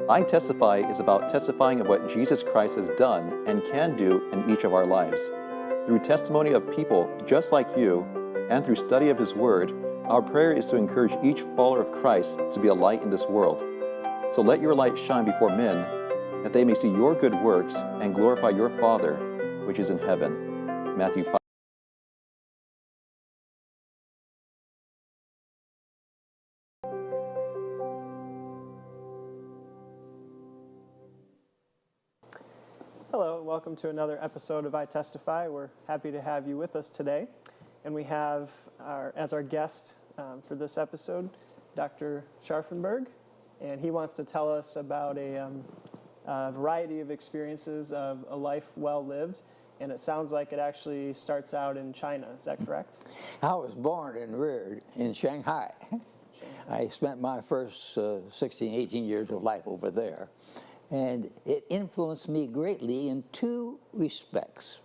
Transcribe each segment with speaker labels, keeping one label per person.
Speaker 1: iTestify is about testifying of what Jesus Christ has done and can do in each of our lives. Through testimony of people just like you, and through study of His Word, our prayer is to encourage each follower of Christ to be a light in this world. So let your light shine before men, that they may see your good works and glorify your Father, which is in heaven. Matthew 5.
Speaker 2: Hello, welcome to another episode of iTestify. We're happy to have you with us today. And we have as our guest for this episode, Dr. Scharffenberg, and he wants to tell us about a variety of experiences of a life well lived, and it sounds like it actually starts out in China. Is that correct?
Speaker 3: I was born and reared in Shanghai. I spent my first 16, 18 years of life over there. And it influenced me greatly in two respects.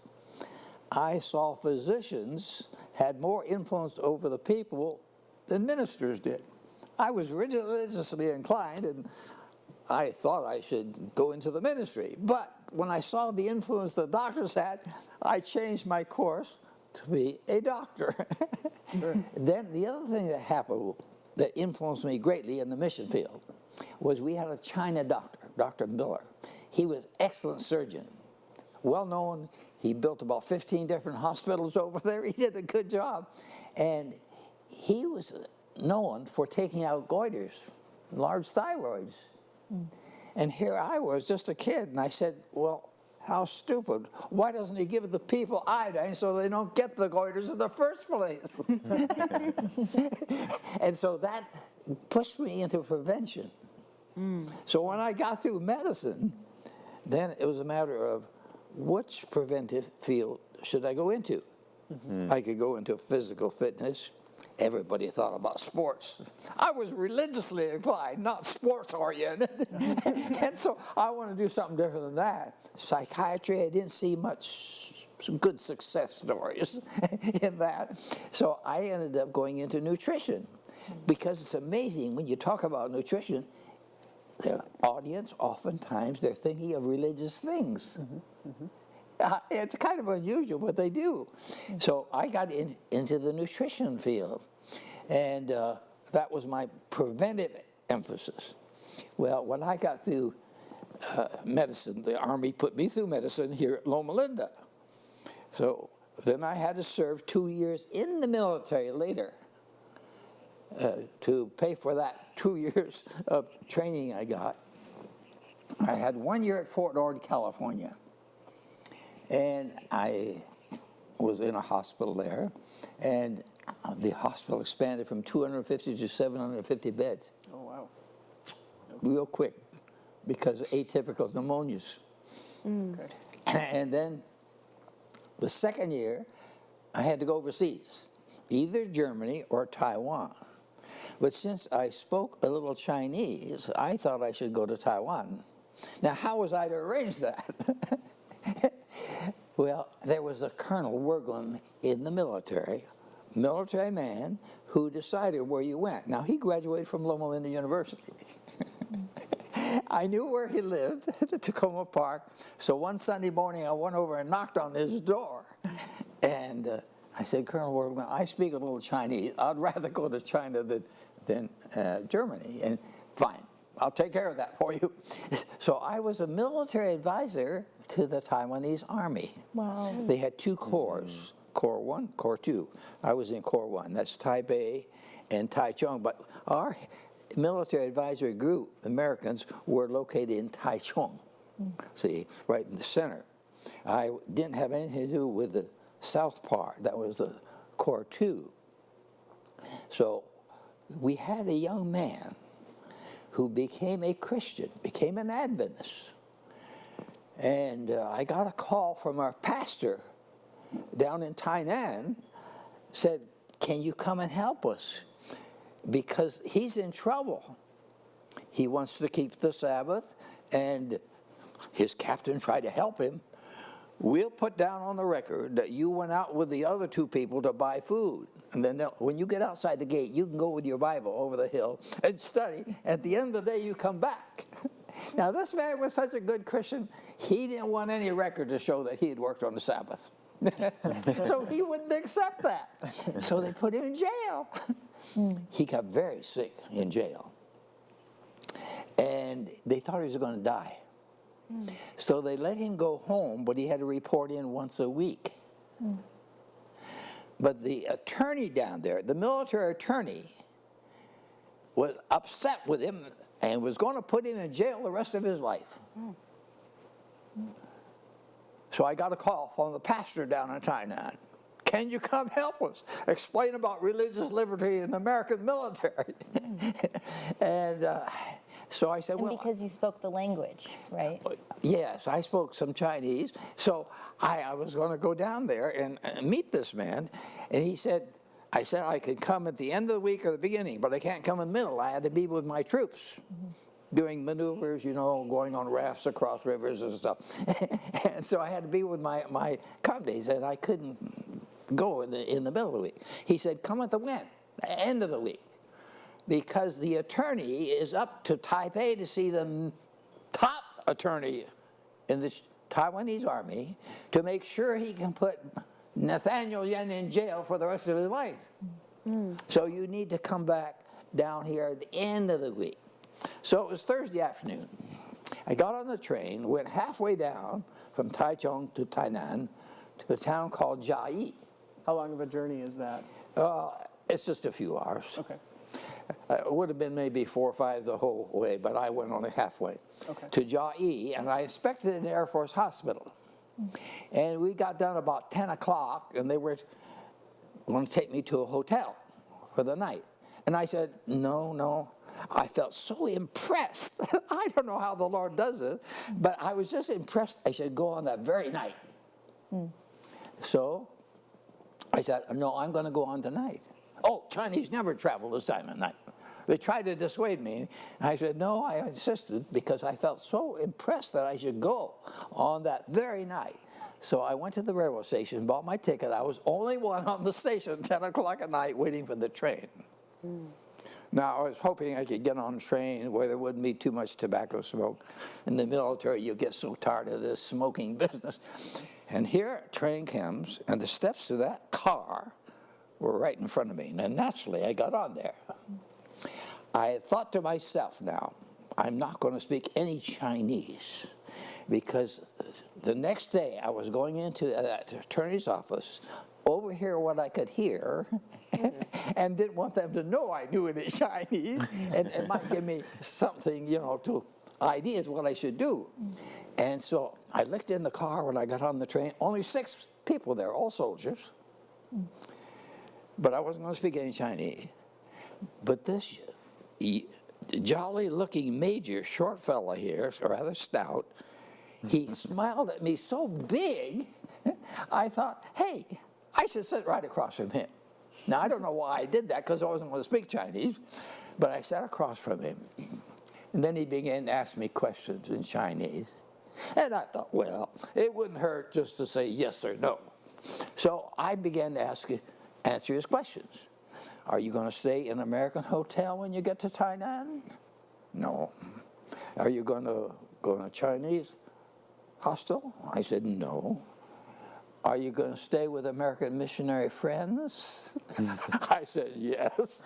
Speaker 3: I saw physicians had more influence over the people than ministers did. I was religiously inclined, and I thought I should go into the ministry. But when I saw the influence the doctors had, I changed my course to be a doctor. Sure. Then the other thing that happened that influenced me greatly in the mission field was we had a China doctor, Dr. Miller. He was an excellent surgeon, well known. He built about 15 different hospitals over there. He did a good job. And he was known for taking out goiters, large thyroids. And here I was, just a kid, and I said, well, how stupid. Why doesn't he give the people iodine so they don't get the goiters in the first place? And so that pushed me into prevention. So when I got through medicine, then it was a matter of which preventive field should I go into? I could go into physical fitness. Everybody thought about sports. I was religiously inclined, not sports-oriented. And so I wanted to do something different than that. Psychiatry, I didn't see some good success stories in that. So I ended up going into nutrition, because it's amazing when you talk about nutrition, the audience, oftentimes, they're thinking of religious things. It's kind of unusual, but they do. So I got into the nutrition field, and that was my preventive emphasis. Well, when I got through medicine, the Army put me through medicine here at Loma Linda. So then I had to serve 2 years in the military later to pay for that 2 years of training I got. I had 1 year at Fort Ord, California. And I was in a hospital there, and the hospital expanded from 250 to 750 beds.
Speaker 2: Oh, wow.
Speaker 3: Real quick, because of atypical pneumonias. Okay. And then the second year, I had to go overseas, either Germany or Taiwan. But since I spoke a little Chinese, I thought I should go to Taiwan. Now, how was I to arrange that? Well, there was a Colonel Wergland in the military man, who decided where you went. Now, he graduated from Loma Linda University. I knew where he lived, Tacoma Park, so one Sunday morning I went over and knocked on his door. And I said, Colonel Wergland, I speak a little Chinese. I'd rather go to China than Germany. And fine, I'll take care of that for you. So I was a military advisor to the Taiwanese Army. Wow. They had two corps, Corps 1, Corps 2. I was in Corps 1, that's Taipei and Taichung. But our military advisory group, Americans, were located in Taichung, see, right in the center. I didn't have anything to do with the south part. That was the Corps 2. So we had a young man who became a Christian, became an Adventist. And I got a call from our pastor down in Tainan, said, can you come and help us? Because he's in trouble. He wants to keep the Sabbath, and his captain tried to help him. We'll put down on the record that you went out with the other two people to buy food. And then when you get outside the gate, you can go with your Bible over the hill and study. At the end of the day, you come back. Now, this man was such a good Christian, he didn't want any record to show that he had worked on the Sabbath. So he wouldn't accept that. So they put him in jail. He got very sick in jail. And they thought he was going to die. So they let him go home, but he had to report in once a week. But the attorney down there, the military attorney, was upset with him and was going to put him in jail the rest of his life. So I got a call from the pastor down in Tainan. Can you come help us explain about religious liberty in the American military? And so I said, well,
Speaker 4: because you spoke the language, right?
Speaker 3: yes, I spoke some Chinese. So I was going to go down there and meet this man. And he said, I said I could come at the end of the week or the beginning, but I can't come in the middle. I had to be with my troops doing maneuvers, you know, going on rafts across rivers and stuff. And so I had to be with my companies, and I couldn't go in the middle of the week. He said, come at the end of the week, because the attorney is up to Taipei to see the top attorney in the Taiwanese army to make sure he can put Nathaniel Yen in jail for the rest of his life. So you need to come back down here at the end of the week. So it was Thursday afternoon. I got on the train, went halfway down from Taichung to Tainan to a town called Jiayi.
Speaker 2: How long of a journey is that?
Speaker 3: It's just a few hours.
Speaker 2: Okay.
Speaker 3: It would have been maybe 4 or 5 the whole way, but I went only halfway to Jiayi, and I inspected an Air Force hospital. And we got done about 10 o'clock, and they were going to take me to a hotel for the night. And I said, no. I felt so impressed. I don't know how the Lord does it, but I was just impressed I should go on that very night. So I said, no, I'm going to go on tonight. Oh, Chinese never travel this time of night. They tried to dissuade me. And I said, no, I insisted because I felt so impressed that I should go on that very night. So I went to the railroad station, bought my ticket. I was only one on the station, 10 o'clock at night, waiting for the train. Now, I was hoping I could get on a train where there wouldn't be too much tobacco smoke. In the military, you get so tired of this smoking business. And here a train comes, and the steps to that car were right in front of me. And naturally, I got on there. I thought to myself now, I'm not going to speak any Chinese, because the next day I was going into that attorney's office, overhear what I could hear, and didn't want them to know I knew any Chinese, and it might give me something, you know, to ideas what I should do. And so I looked in the car when I got on the train, only 6 people there, all soldiers, but I wasn't going to speak any Chinese. But this jolly-looking major, short fella here, rather stout, he smiled at me so big, I thought, hey, I should sit right across from him. Now, I don't know why I did that, because I wasn't going to speak Chinese, but I sat across from him. And then he began to ask me questions in Chinese. And I thought, well, it wouldn't hurt just to say yes or no. So I began to answer his questions. Are you going to stay in an American hotel when you get to Tainan? No. Are you going to go in a Chinese hostel? I said, no. Are you going to stay with American missionary friends? I said, yes.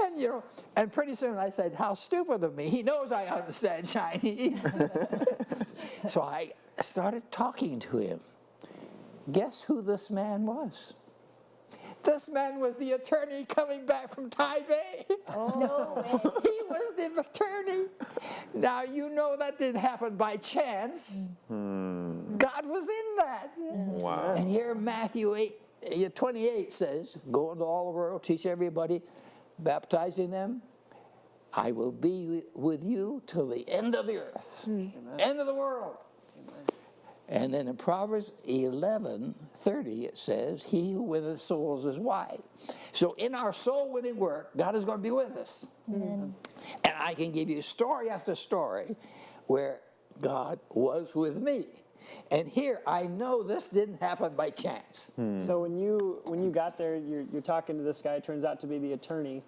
Speaker 3: And, you know, and pretty soon I said, how stupid of me. He knows I understand Chinese. So I started talking to him. Guess who this man was? This man was the attorney coming back from Taipei.
Speaker 4: Oh, no way.
Speaker 3: He was the attorney. Now, you know that didn't happen by chance. God was in that.
Speaker 1: Wow.
Speaker 3: And here Matthew 28 says, go into all the world, teach everybody, baptizing them. I will be with you till the end of the earth, end of the world. And then in Proverbs 11:30 it says, he who winneth souls is wise. So in our soul-winning work, God is going to be with us.
Speaker 4: Amen.
Speaker 3: And I can give you story after story where God was with me. And here, I know this didn't happen by chance.
Speaker 2: So when you got there, you're talking to this guy, turns out to be the attorney.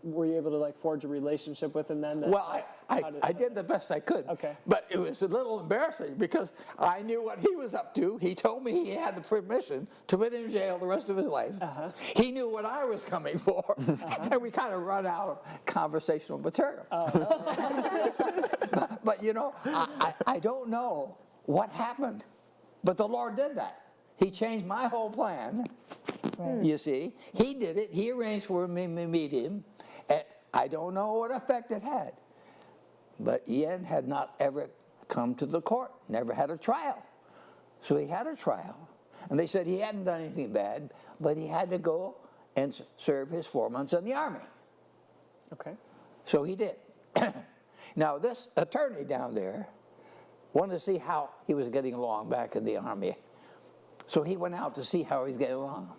Speaker 2: Were you able to like forge a relationship with him then?
Speaker 3: Well, I did the best I could.
Speaker 2: Okay.
Speaker 3: But it was a little embarrassing because I knew what he was up to. He told me he had the permission to put him in jail the rest of his life. He knew what I was coming for. And we kind of run out of conversational material. But you know, I don't know what happened. But the Lord did that. He changed my whole plan. Right. You see, he did it. He arranged for me to meet him. And I don't know what effect it had. But Ian had not ever come to the court, never had a trial. So he had a trial. And they said he hadn't done anything bad, but he had to go and serve his 4 months in the army.
Speaker 2: Okay.
Speaker 3: So he did. Now, this attorney down there wanted to see how he was getting along back in the army. So he went out to see how he's getting along.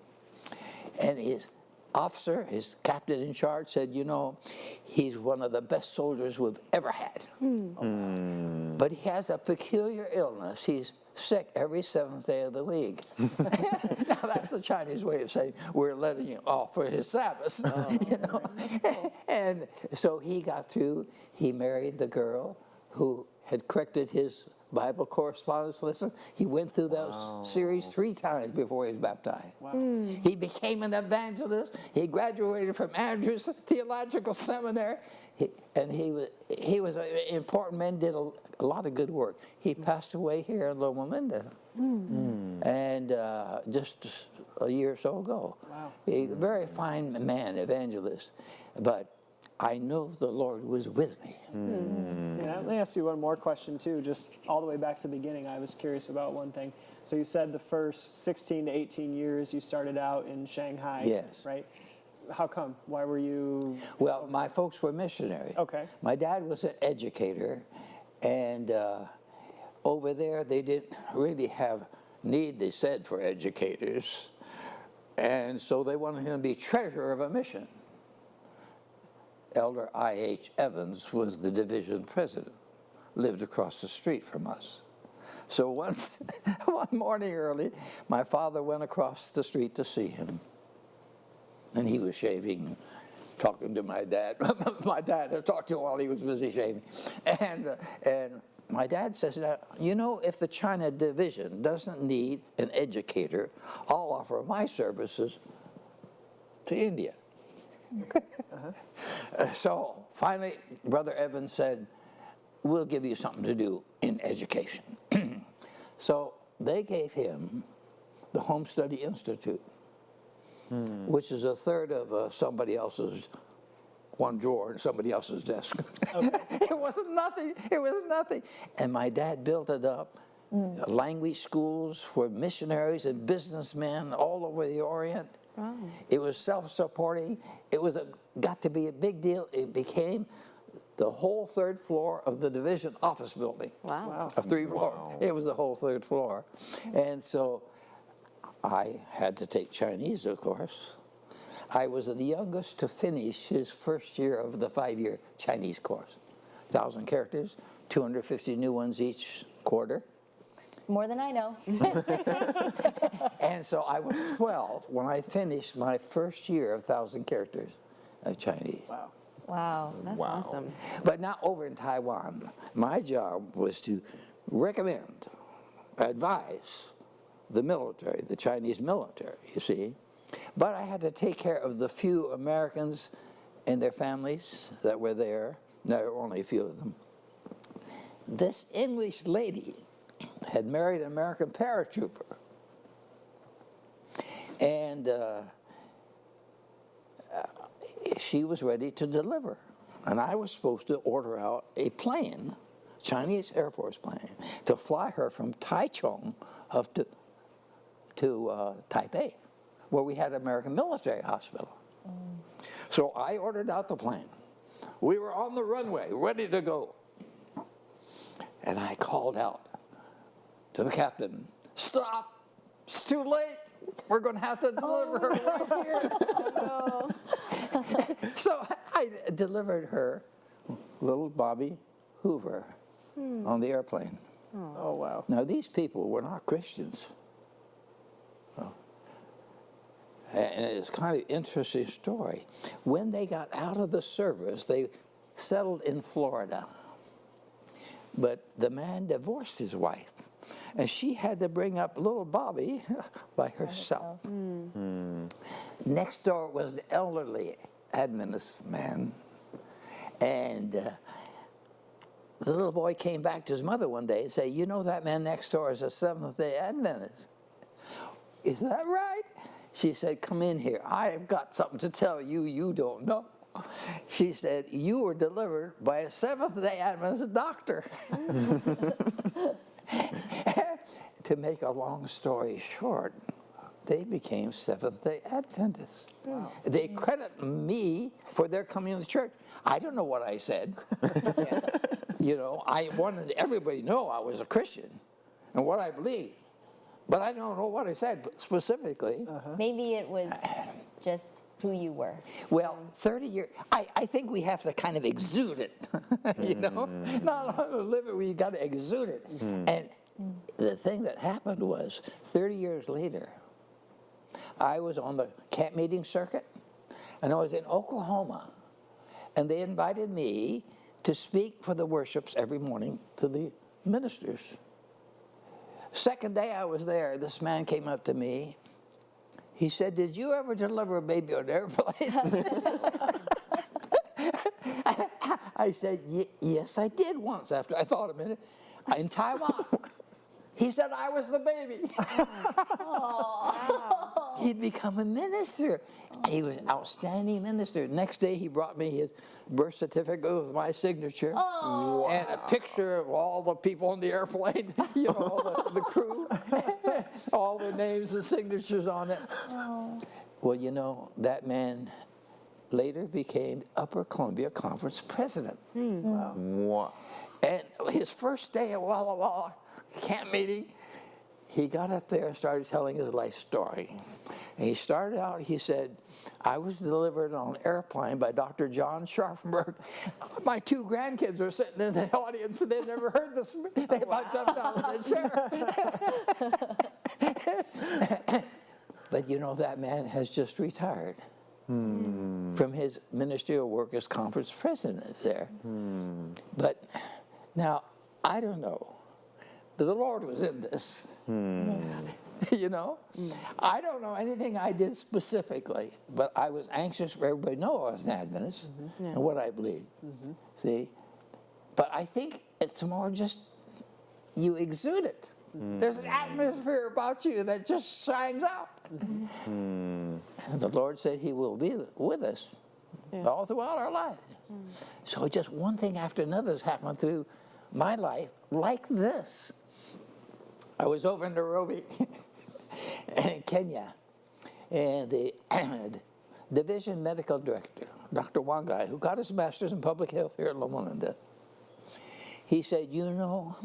Speaker 3: And his officer, his captain in charge, said, you know, he's one of the best soldiers we've ever had. But he has a peculiar illness. He's sick every 7th day of the week. Now, that's the Chinese way of saying we're letting him off for his Sabbath. You know? And so he got through. He married the girl who had corrected his Bible correspondence lesson. He went through those series 3 times before he was baptized.
Speaker 2: Wow.
Speaker 3: He became an evangelist. He graduated from Andrews Theological Seminary. He was an important man, did a lot of good work. He passed away here in Loma Linda. And just a year or so ago.
Speaker 2: Wow.
Speaker 3: A very fine man, evangelist. But I know the Lord was with me.
Speaker 2: Yeah, let me ask you one more question too, just all the way back to the beginning. I was curious about one thing. So you said the first 16 to 18 years you started out in Shanghai,
Speaker 3: Yes.
Speaker 2: right? How come? Why were you?
Speaker 3: Well, my folks were missionaries.
Speaker 2: Okay.
Speaker 3: My dad was an educator, and over there they didn't really have need, they said, for educators. And so they wanted him to be treasurer of a mission. Elder I.H. Evans was the division president, lived across the street from us. So one morning early, my father went across the street to see him. And he was shaving, talking to my dad. My dad had talked to him while he was busy shaving. And my dad says, now, you know, if the China division doesn't need an educator, I'll offer my services to India. So finally, Brother Evans said, we'll give you something to do in education. So they gave him the Home Study Institute, which is a third of somebody else's one drawer in somebody else's desk. Okay. It wasn't nothing. It was nothing. And my dad built it up. Language schools for missionaries and businessmen all over the Orient. Wow. It was self-supporting. It was got to be a big deal. It became the whole 3rd floor of the division office building.
Speaker 5: Wow.
Speaker 3: A 3-floor. Wow. It was the whole 3rd floor. And so I had to take Chinese, of course. I was the youngest to finish his first year of the 5-year Chinese course. 1,000 characters, 250 new ones each quarter.
Speaker 4: It's more than I know.
Speaker 3: And so I was 12 when I finished my first year of 1,000 characters of Chinese.
Speaker 2: Wow.
Speaker 5: Wow, that's awesome.
Speaker 3: But now over in Taiwan, my job was to recommend, advise the military, the Chinese military, you see. But I had to take care of the few Americans and their families that were there. There were only a few of them. This English lady had married an American paratrooper. And she was ready to deliver. And I was supposed to order out a plane, Chinese Air Force plane, to fly her from Taichung up to Taipei, where we had an American military hospital. So I ordered out the plane. We were on the runway, ready to go. And I called out to the captain, stop, it's too late. We're going to have to deliver her right here. Oh, no. So I delivered her, little Bobby Hoover, on the airplane.
Speaker 2: Oh, wow.
Speaker 3: Now, these people were not Christians. And it's kind of an interesting story. When they got out of the service, they settled in Florida. But the man divorced his wife, and she had to bring up little Bobby by herself. Next door was the elderly Adventist man, and the little boy came back to his mother one day and said, "You know that man next door is a Seventh-day Adventist." "Is that right?" She said, "Come in here. I have got something to tell you you don't know." She said, "You were delivered by a Seventh-day Adventist doctor." To make a long story short, they became Seventh-day Adventists. Wow. They credit me for their coming to church. I don't know what I said. You know, I wanted everybody to know I was a Christian and what I believed. But I don't know what I said specifically.
Speaker 4: Maybe it was just who you were.
Speaker 3: Well, 30 years, I think we have to kind of exude it, you know? Not only live it, we got to exude it. And the thing that happened was, 30 years later, I was on the camp meeting circuit, and I was in Oklahoma, and they invited me to speak for the worships every morning to the ministers. Second day I was there, this man came up to me. He said, "Did you ever deliver a baby on an airplane?" I said, "Yes, I did once," after I thought a minute, "in Taiwan." He said I was the baby. He'd become a minister. He was an outstanding minister. Next day he brought me his birth certificate with my signature and a picture of all the people on the airplane, you know, all the crew, all their names and signatures on it. Well, you know, that man later became Upper Columbia Conference president.
Speaker 6: Wow.
Speaker 3: And his first day at Walla Walla camp meeting, he got up there and started telling his life story. And he started out, he said, "I was delivered on an airplane by Dr. John Scharffenberg." My two grandkids were sitting in the audience and they'd never heard this. They about jumped out of the chair. But you know, that man has just retired from his ministerial work as conference president there. But now, I don't know. The Lord was in this. You know? I don't know anything I did specifically, but I was anxious for everybody to know I was an Adventist and what I believed. See? But I think it's more just you exude it. There's an atmosphere about you that just shines out. And the Lord said He will be with us all throughout our life. So just one thing after another has happened through my life like this. I was over in Nairobi, in Kenya, and the division medical director, Dr. Wangai, who got his master's in public health here at Loma Linda, he said, "You know,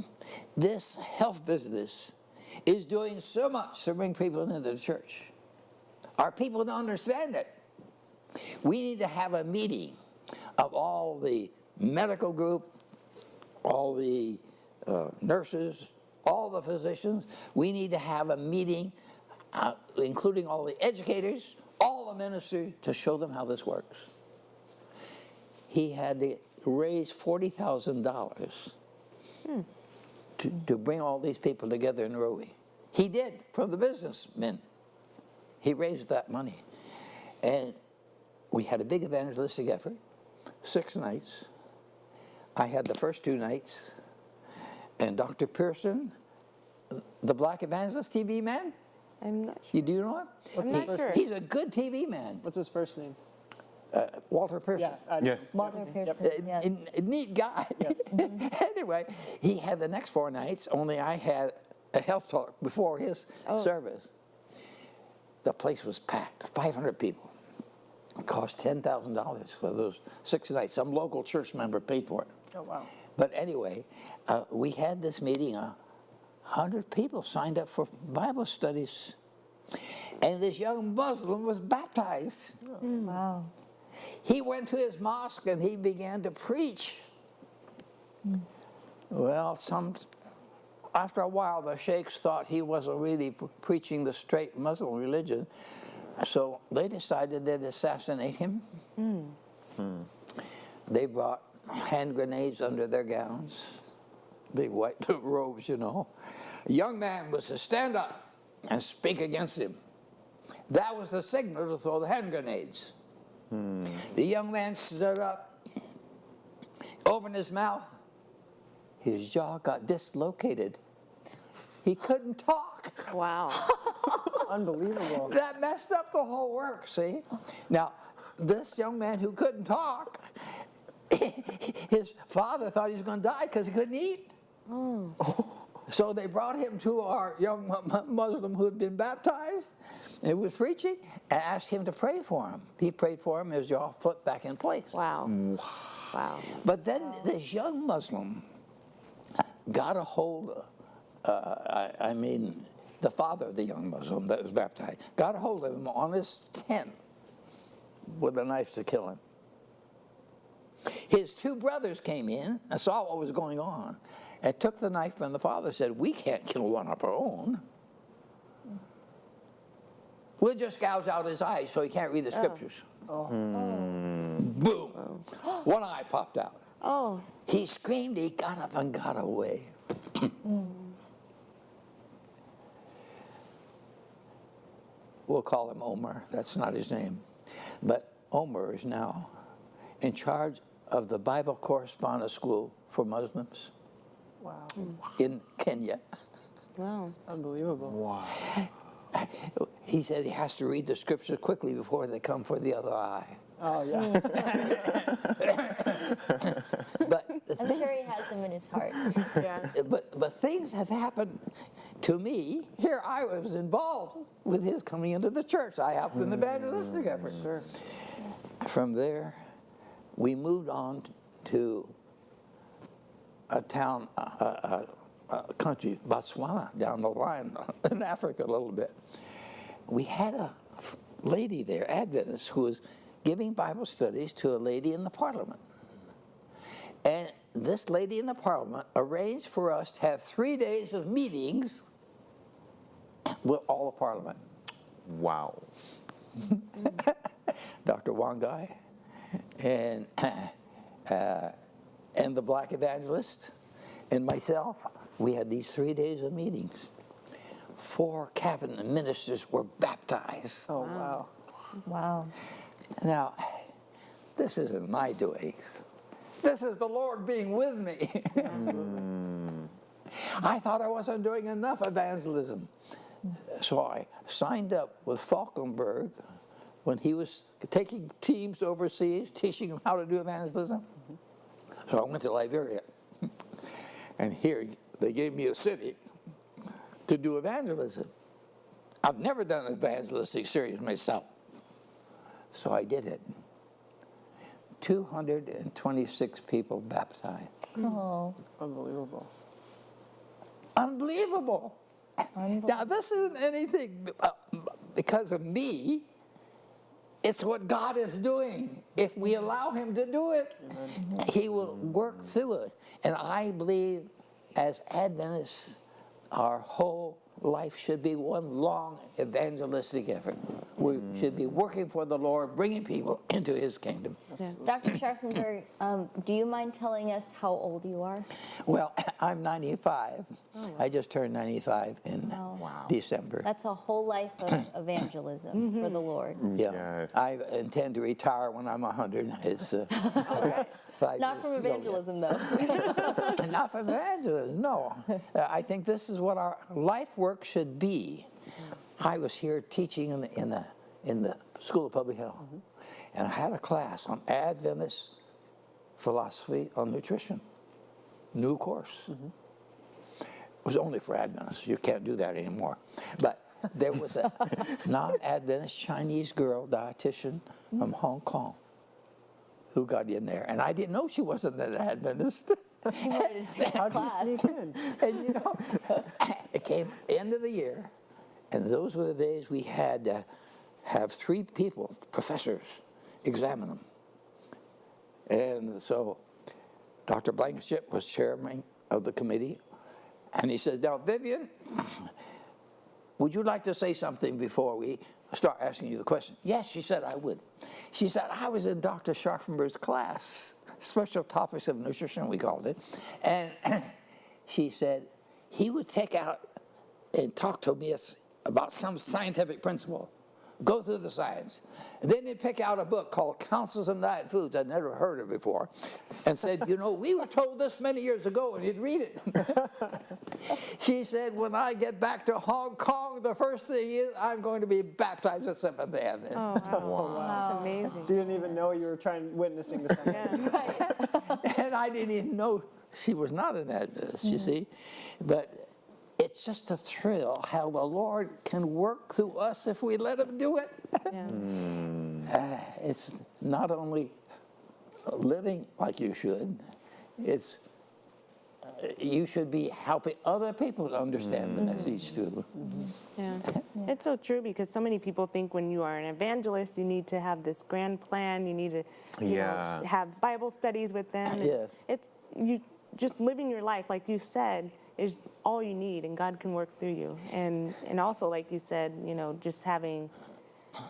Speaker 3: this health business is doing so much to bring people into the church. Our people don't understand it. We need to have a meeting of all the medical group, all the nurses, all the physicians. We need to have a meeting, including all the educators, all the ministers, to show them how this works." He had to raise $40,000 to bring all these people together in Nairobi. He did, from the businessmen. He raised that money. And we had a big evangelistic effort, 6 nights. I had the first 2 nights. And Dr. Pearson, the black evangelist TV man,
Speaker 5: I'm not sure.
Speaker 3: you do know him?
Speaker 5: I'm not sure.
Speaker 3: He's a good TV man.
Speaker 2: What's his first name?
Speaker 3: Walter Pearson.
Speaker 6: Yes.
Speaker 4: Walter Pearson. Yes.
Speaker 3: A neat guy. Anyway, he had the next 4 nights, only I had a health talk before his service. The place was packed, 500 people. It cost $10,000 for those 6 nights. Some local church member paid for it.
Speaker 2: Oh, wow.
Speaker 3: But anyway, we had this meeting, 100 people signed up for Bible studies. And this young Muslim was baptized.
Speaker 4: Wow.
Speaker 3: He went to his mosque and he began to preach. Well, after a while, the sheikhs thought he wasn't really preaching the straight Muslim religion. So they decided they'd assassinate him. They brought hand grenades under their gowns, big white robes, you know. A young man was to stand up and speak against him. That was the signal to throw the hand grenades. The young man stood up, opened his mouth. His jaw got dislocated. He couldn't talk.
Speaker 5: Wow.
Speaker 2: Unbelievable.
Speaker 3: That messed up the whole work, see? Now, this young man who couldn't talk, his father thought he was going to die because he couldn't eat. So they brought him to our young Muslim who had been baptized and was preaching and asked him to pray for him. He prayed for him, his jaw flipped back in place.
Speaker 5: Wow. Wow.
Speaker 3: But then this young Muslim got a hold of, the father of the young Muslim that was baptized, got a hold of him on his tent with a knife to kill him. His two brothers came in and saw what was going on and took the knife from the father and said, we can't kill one of our own. We'll just gouge out his eyes so he can't read the scriptures. Boom. One eye popped out.
Speaker 5: Oh.
Speaker 3: He screamed, he got up and got away. We'll call him Omar. That's not his name. But Omar is now in charge of the Bible Correspondence School for Muslims
Speaker 2: Wow.
Speaker 3: in Kenya.
Speaker 5: Wow.
Speaker 2: Unbelievable.
Speaker 1: Wow.
Speaker 3: He said he has to read the scriptures quickly before they come for the other eye.
Speaker 2: Oh, yeah.
Speaker 3: But
Speaker 4: I'm sure he has them in his heart.
Speaker 5: Yeah.
Speaker 3: but things have happened to me. Here I was involved with his coming into the church. I helped in the evangelistic effort.
Speaker 2: Sure.
Speaker 3: From there, we moved on to a town, a country, Botswana, down the line in Africa a little bit. We had a lady there, Adventist, who was giving Bible studies to a lady in the parliament. And this lady in the parliament arranged for us to have 3 days of meetings with all the parliament.
Speaker 1: Wow.
Speaker 3: Dr. Wangai and the black evangelist and myself, we had these 3 days of meetings. 4 cabinet ministers were baptized.
Speaker 2: Oh, wow.
Speaker 4: Wow.
Speaker 3: Now, this isn't my doings. This is the Lord being with me. I thought I wasn't doing enough evangelism. So I signed up with Falkenberg when he was taking teams overseas, teaching them how to do evangelism. So I went to Liberia. And here they gave me a city to do evangelism. I've never done an evangelistic series myself. So I did it. 226 people baptized.
Speaker 4: Oh.
Speaker 2: Unbelievable.
Speaker 3: Unbelievable. Now, this isn't anything because of me. It's what God is doing. If we allow him to do it, he will work through it. And I believe as Adventists, our whole life should be one long evangelistic effort. We should be working for the Lord, bringing people into his kingdom.
Speaker 4: Dr. Scharffenberg, do you mind telling us how old you are?
Speaker 3: Well, I'm 95. I just turned 95 in December.
Speaker 4: That's a whole life of evangelism for the Lord.
Speaker 3: Yeah,
Speaker 1: Yes.
Speaker 3: I intend to retire when I'm 100. It's 5
Speaker 4: Not
Speaker 3: years
Speaker 4: from
Speaker 3: to go yet.
Speaker 4: evangelism, though.
Speaker 3: Not from evangelism, no. I think this is what our life work should be. I was here teaching in the School of Public Health, and I had a class on Adventist philosophy on nutrition, new course. It was only for Adventists. You can't do that anymore. But there was a non-Adventist Chinese girl dietitian from Hong Kong who got in there, and I didn't know she wasn't an Adventist.
Speaker 4: She wanted to take
Speaker 2: How'd you
Speaker 4: class.
Speaker 2: sneak in?
Speaker 3: And you know, it came end of the year, and those were the days we had to have 3 people, professors, examine them. And so Dr. Blankenship was chairman of the committee, and he said, now, Vivian, would you like to say something before we start asking you the question. Yes, she said, I would. She said, I was in Dr. Scharffenberg's class, special topics of nutrition, we called it. And she said, he would take out and talk to me about some scientific principle, go through the science. And then he'd pick out a book called Counsels on Diet Foods, I'd never heard of before, and said, you know, we were told this many years ago, and he'd read it. She said, when I get back to Hong Kong, the first thing is I'm going to be baptized at Seventh-day Adventist.
Speaker 5: Oh, wow. That's amazing.
Speaker 2: So you didn't even know you were witnessing the same thing.
Speaker 3: And I didn't even know she was not an Adventist, you see. But it's just a thrill how the Lord can work through us if we let him do it.
Speaker 5: Yeah.
Speaker 3: It's not only living like you should, it's you should be helping other people to understand the message too.
Speaker 5: Yeah. It's so true, because so many people think when you are an evangelist, you need to have this grand plan. You need to you know, have Bible studies with them.
Speaker 3: Yes.
Speaker 5: It's you just living your life, like you said, is all you need, and God can work through you. And also, like you said, you know, just having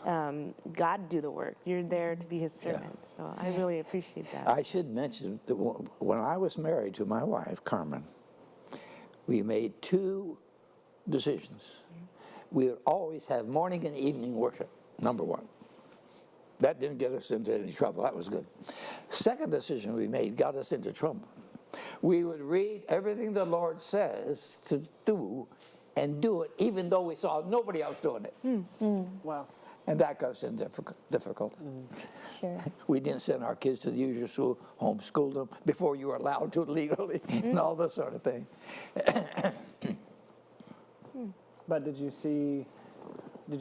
Speaker 5: God do the work. You're there to be his servant. So I really appreciate that.
Speaker 3: I should mention that when I was married to my wife, Carmen, we made 2 decisions. We would always have morning and evening worship, number 1. That didn't get us into any trouble. That was good. Second decision we made got us into trouble. We would read everything the Lord says to do and do it, even though we saw nobody else doing it.
Speaker 2: Wow.
Speaker 3: And that got us in difficult.
Speaker 4: Sure.
Speaker 3: We didn't send our kids to the usual school, homeschooled them before you were allowed to legally, and all this sort of thing.
Speaker 2: But did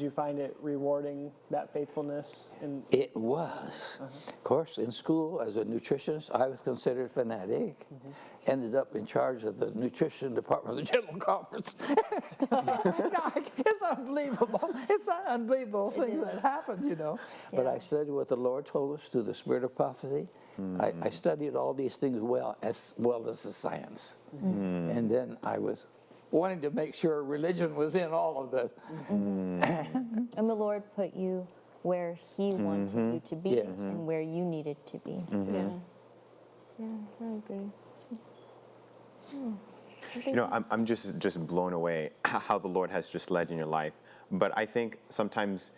Speaker 2: you find it rewarding, that faithfulness?
Speaker 3: It was. Of course, in school, as a nutritionist, I was considered fanatic. Ended up in charge of the nutrition department of the General Conference. No, it's unbelievable. It's an unbelievable thing that happened, you know.
Speaker 4: Yeah.
Speaker 3: But I studied what the Lord told us through the spirit of prophecy. I studied all these things well as the science. And then I was wanting to make sure religion was in all of this.
Speaker 4: And the Lord put you where he wanted you to be and where you needed to be.
Speaker 5: Yeah. Yeah, I agree.
Speaker 6: You know, I'm just blown away how the Lord has just led in your life. But I think sometimes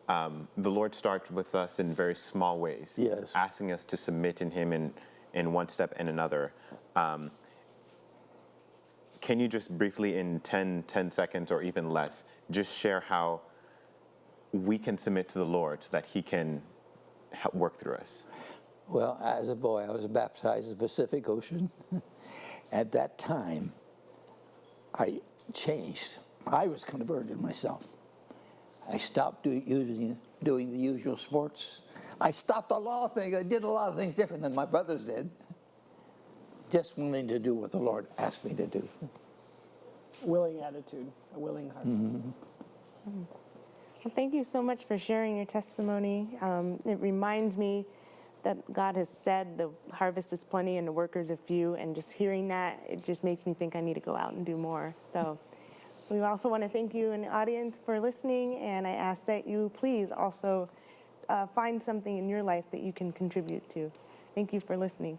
Speaker 6: the Lord starts with us in very small ways,
Speaker 3: Yes.
Speaker 6: asking us to submit in him in one step and another. Can you just briefly, in 10 seconds or even less, just share how we can submit to the Lord so that he can help work through us?
Speaker 3: Well, as a boy, I was baptized in the Pacific Ocean. At that time, I changed. I was converted myself. I stopped doing the usual sports. I stopped a lot of things. I did a lot of things different than my brothers did. Just willing to do what the Lord asked me to do.
Speaker 2: Willing attitude, a willing heart.
Speaker 5: Well, thank you so much for sharing your testimony. It reminds me that God has said the harvest is plenty and the workers are few, and just hearing that, it just makes me think I need to go out and do more. So we also want to thank you in the audience for listening, and I ask that you please also find something in your life that you can contribute to. Thank you for listening.